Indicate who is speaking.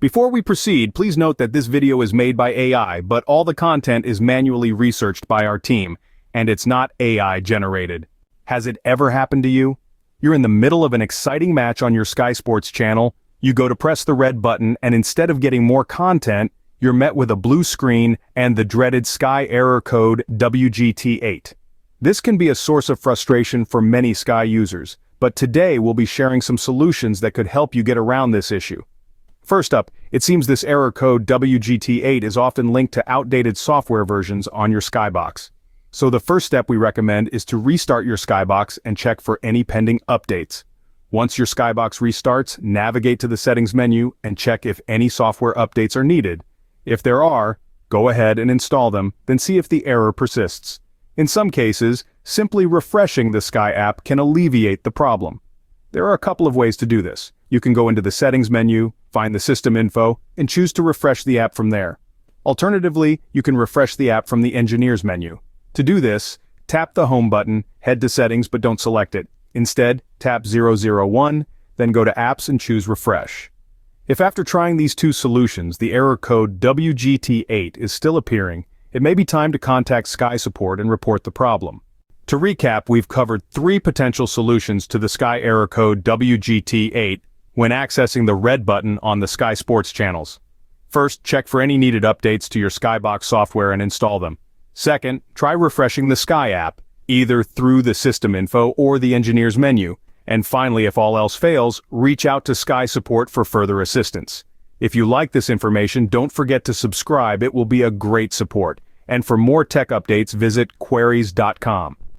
Speaker 1: Before we proceed, please note that this video is made by AI, but all the content is manually researched by our team, and it's not AI generated. Has it ever happened to you? You're in the middle of an exciting match on your Sky Sports channel, you go to press the red button, and instead of getting more content, you're met with a blue screen and the dreaded Sky Error Code WGT8. This can be a source of frustration for many Sky users, but today we'll be sharing some solutions that could help you get around this issue. First up, it seems this error code WGT8 is often linked to outdated software versions on your Skybox. So the first step we recommend is to restart your Skybox and check for any pending updates. Once your Skybox restarts, navigate to the settings menu and check if any software updates are needed. If there are, go ahead and install them, then see if the error persists. In some cases, simply refreshing the Sky app can alleviate the problem. There are a couple of ways to do this. You can go into the settings menu, find the system info, and choose to refresh the app from there. Alternatively, you can refresh the app from the engineers menu. To do this, tap the home button, head to settings but don't select it. Instead, tap 001, then go to apps and choose refresh. If after trying these two solutions, the error code WGT8 is still appearing, it may be time to contact Sky Support and report the problem. To recap, we've covered 3 potential solutions to the Sky Error Code WGT8 when accessing the red button on the Sky Sports channels. First, check for any needed updates to your Skybox software and install them. Second, try refreshing the Sky app, either through the system info or the engineers menu. And finally, if all else fails, reach out to Sky Support for further assistance. If you like this information, don't forget to subscribe. It will be a great support. And for more tech updates, visit queries.com.